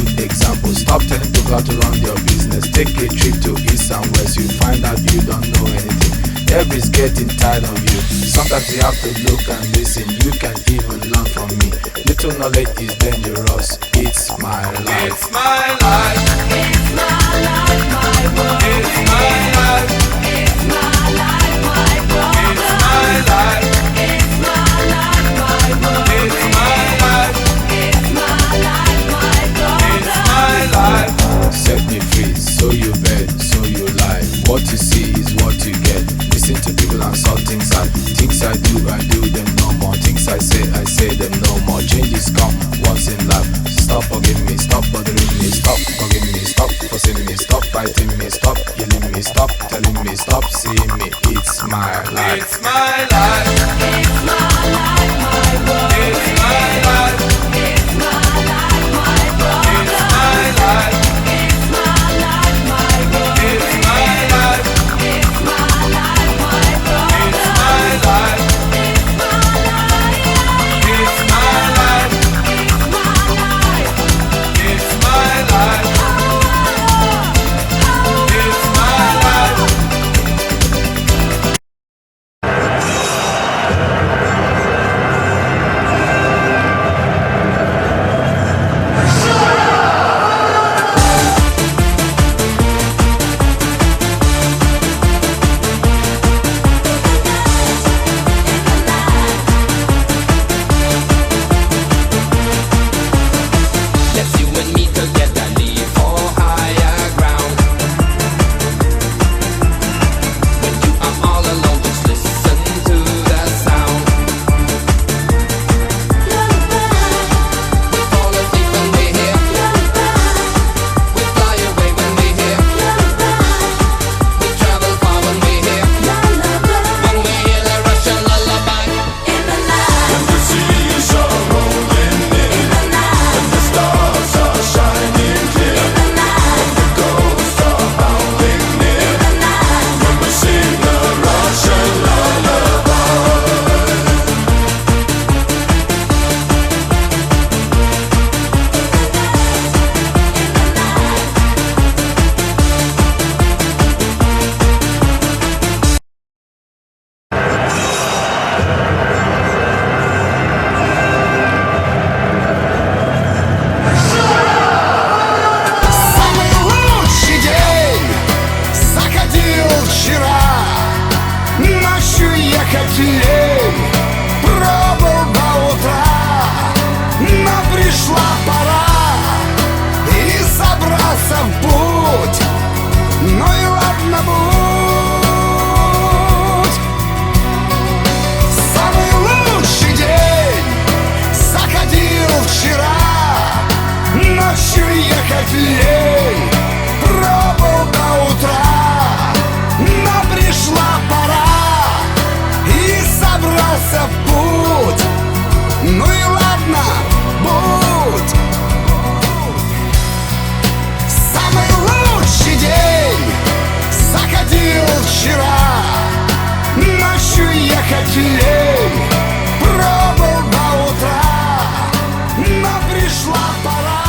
good example. Stop telling people how to run your business. Take a trip to east and west, you find out you don't know anything. Everybody's getting tired of you. Sometimes you have to look and listen. You can even learn from me. Little knowledge is dangerous. It's my life. It's my life. It's my life, my world. It's my life. It's my life, my world. It's my life. It's my life, my world. It's my life. It's my life, my world. It's my life. Set me free, so you bet, so you lie. What you see is what you get. Listen to people and saw things I do them no more. Things I say them no more. Changes come once in life. Stop forgiving me, stop bothering me, stop forgiving me, stop forcing me, stop fighting me, stop yelling me, stop telling me, stop seeing me. It's my life. It's my life. It's my life, my world. It's my life. It's my life, my world. It's my life. It's my life, my world. It's my life. It's my life, my world. It's my life. It's my life. It's my life. It's my life. It's my life. It's my life. Let's you and me together leave for higher ground. When you are all alone, just listen to the sound. We fall asleep when we hear. We fly away when we hear. We travel far when we hear. When we hear the Russian lullaby. When the seas are rolling in, when the stars are shining clear, when the ghosts are howling near, when we sing the Russian lullaby. Самый лучший день заходил вчера. Ночью ехать лень, пробыл до утра. Но пришла пора, и собрался в путь. Ну и ладно, будь. Самый лучший день заходил вчера. Ночью ехать лень, пробыл до утра. Но пришла пора, и собрался в путь. Ну и ладно, будь. Самый лучший день заходил вчера. Ночью ехать лень, пробыл до утра. Но пришла пора,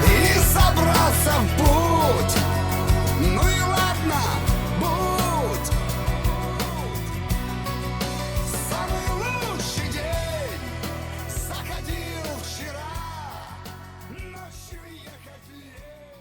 и собрался в путь. Ну и ладно, будь. Самый лучший день заходил вчера. Ночью ехать лень.